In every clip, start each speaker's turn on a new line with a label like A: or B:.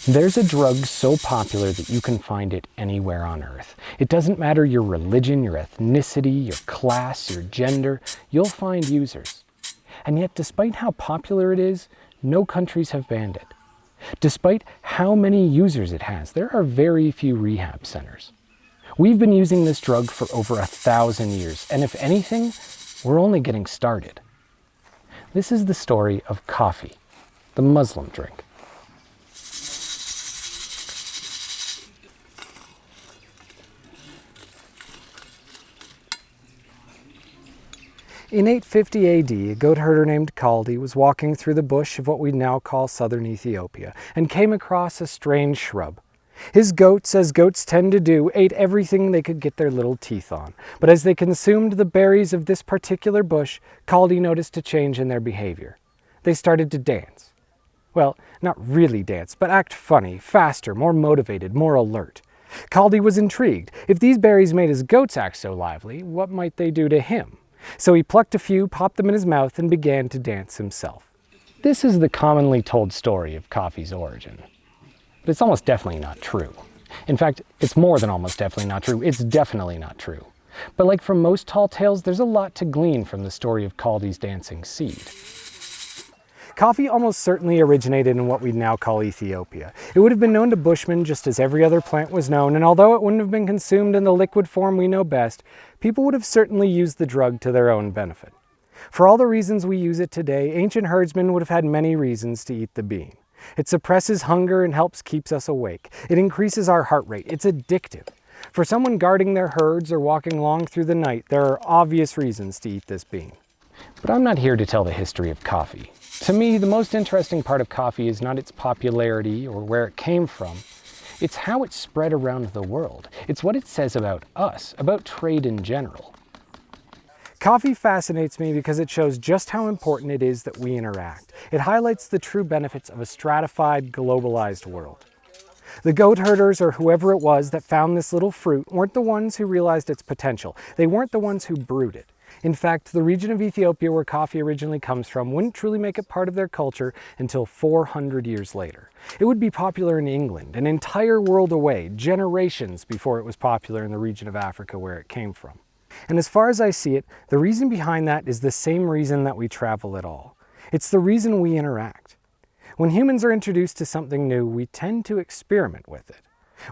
A: There's a drug so popular that you can find it anywhere on Earth. It doesn't matter your religion, your ethnicity, your class, your gender, you'll find users. And yet, despite how popular it is, no countries have banned it. Despite how many users it has, there are very few rehab centers. We've been using this drug for over 1,000 years, and if anything, we're only getting started. This is the story of coffee, the Muslim drink. In 850 AD, a goat herder named Kaldi was walking through the bush of what we now call southern Ethiopia and came across a strange shrub. His goats, as goats tend to do, ate everything they could get their little teeth on. But as they consumed the berries of this particular bush, Kaldi noticed a change in their behavior. They started to dance. Well, not really dance, but act funny, faster, more motivated, more alert. Kaldi was intrigued. If these berries made his goats act so lively, what might they do to him? So he plucked a few, popped them in his mouth, and began to dance himself. This is the commonly told story of coffee's origin. But it's almost definitely not true. In fact, it's more than almost definitely not true. It's definitely not true. But like from most tall tales, there's a lot to glean from the story of Kaldi's dancing seed. Coffee almost certainly originated in what we now call Ethiopia. It would have been known to Bushmen just as every other plant was known, and although it wouldn't have been consumed in the liquid form we know best, people would have certainly used the drug to their own benefit. For all the reasons we use it today, ancient herdsmen would have had many reasons to eat the bean. It suppresses hunger and helps keep us awake. It increases our heart rate. It's addictive. For someone guarding their herds or walking along through the night, there are obvious reasons to eat this bean. But I'm not here to tell the history of coffee. To me, the most interesting part of coffee is not its popularity or where it came from. It's how it spread around the world. It's what it says about us, about trade in general. Coffee fascinates me because it shows just how important it is that we interact. It highlights the true benefits of a stratified, globalized world. The goat herders, or whoever it was that found this little fruit, weren't the ones who realized its potential. They weren't the ones who brewed it. In fact, the region of Ethiopia where coffee originally comes from wouldn't truly make it part of their culture until 400 years later. It would be popular in England, an entire world away, generations before it was popular in the region of Africa where it came from. And as far as I see it, the reason behind that is the same reason that we travel at all. It's the reason we interact. When humans are introduced to something new, we tend to experiment with it.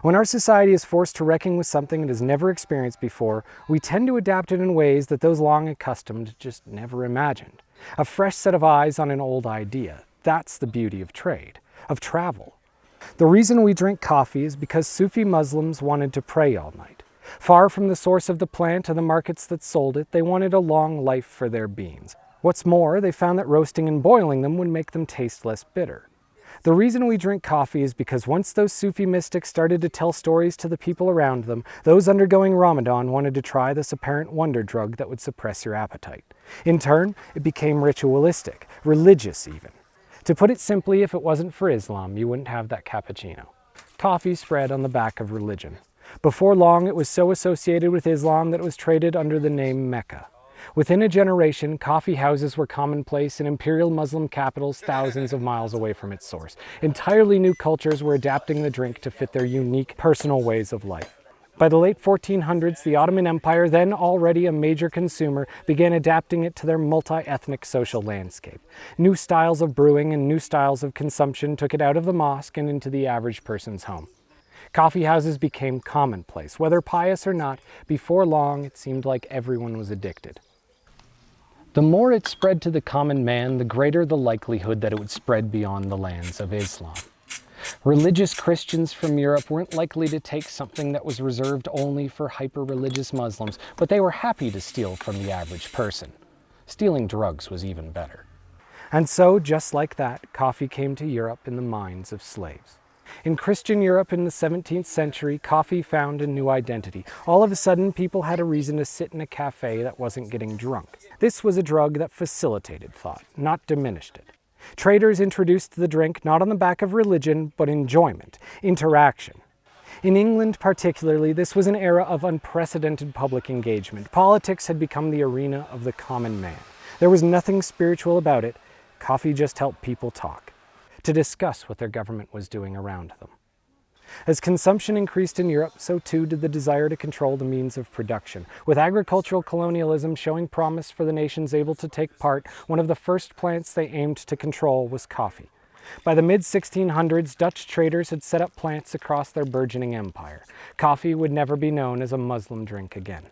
A: When our society is forced to reckon with something it has never experienced before, we tend to adapt it in ways that those long accustomed just never imagined. A fresh set of eyes on an old idea. That's the beauty of trade, of travel. The reason we drink coffee is because Sufi Muslims wanted to pray all night. Far from the source of the plant and the markets that sold it, they wanted a long life for their beans. What's more, they found that roasting and boiling them would make them taste less bitter. The reason we drink coffee is because once those Sufi mystics started to tell stories to the people around them, those undergoing Ramadan wanted to try this apparent wonder drug that would suppress your appetite. In turn, it became ritualistic, religious even. To put it simply, if it wasn't for Islam, you wouldn't have that cappuccino. Coffee spread on the back of religion. Before long, it was so associated with Islam that it was traded under the name Mecca. Within a generation, coffee houses were commonplace in imperial Muslim capitals thousands of miles away from its source. Entirely new cultures were adapting the drink to fit their unique personal ways of life. By the late 1400s, the Ottoman Empire, then already a major consumer, began adapting it to their multi-ethnic social landscape. New styles of brewing and new styles of consumption took it out of the mosque and into the average person's home. Coffee houses became commonplace. Whether pious or not, before long it seemed like everyone was addicted. The more it spread to the common man, the greater the likelihood that it would spread beyond the lands of Islam. Religious Christians from Europe weren't likely to take something that was reserved only for hyper-religious Muslims, but they were happy to steal from the average person. Stealing drugs was even better. And so, just like that, coffee came to Europe in the minds of slaves. In Christian Europe in the 17th century, coffee found a new identity. All of a sudden, people had a reason to sit in a cafe that wasn't getting drunk. This was a drug that facilitated thought, not diminished it. Traders introduced the drink not on the back of religion, but enjoyment, interaction. In England particularly, this was an era of unprecedented public engagement. Politics had become the arena of the common man. There was nothing spiritual about it. Coffee just helped people talk. to discuss what their government was doing around them. As consumption increased in Europe, so too did the desire to control the means of production. With agricultural colonialism showing promise for the nations able to take part, one of the first plants they aimed to control was coffee. By the mid-1600s, Dutch traders had set up plants across their burgeoning empire. Coffee would never be known as a Muslim drink again.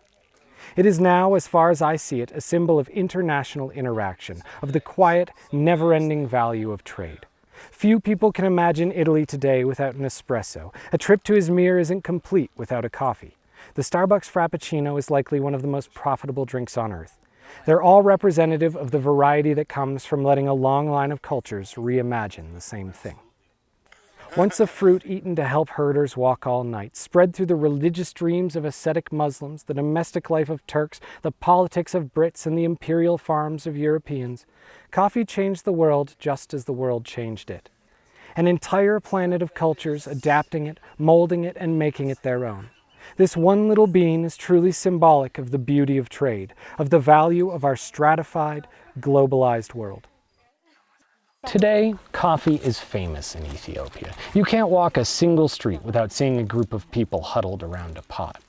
A: It is now, as far as I see it, a symbol of international interaction, of the quiet, never-ending value of trade. Few people can imagine Italy today without an espresso. A trip to Izmir isn't complete without a coffee. The Starbucks Frappuccino is likely one of the most profitable drinks on earth. They're all representative of the variety that comes from letting a long line of cultures reimagine the same thing. Once a fruit eaten to help herders walk all night, spread through the religious dreams of ascetic Muslims, the domestic life of Turks, the politics of Brits, and the imperial farms of Europeans, coffee changed the world just as the world changed it. An entire planet of cultures adapting it, molding it, and making it their own. This one little bean is truly symbolic of the beauty of trade, of the value of our stratified, globalized world. Today, coffee is famous in Ethiopia. You can't walk a single street without seeing a group of people huddled around a pot.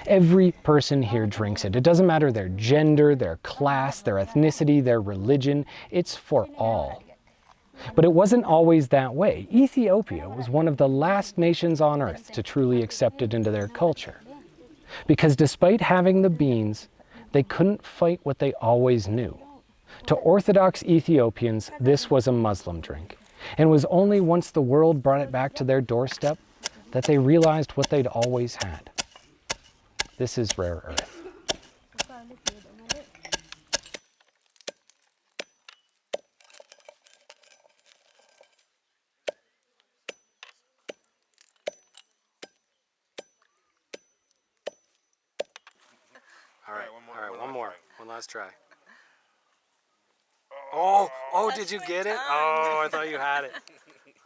A: Every person here drinks it. It doesn't matter their gender, their class, their ethnicity, their religion. It's for all. But it wasn't always that way. Ethiopia was one of the last nations on earth to truly accept it into their culture. Because despite having the beans, they couldn't fight what they always knew. To Orthodox Ethiopians, this was a Muslim drink. And it was only once the world brought it back to their doorstep that they realized what they'd always had. This is rare earth. All right, one more. One last try. Oh, did you get it? Oh, I thought you had it.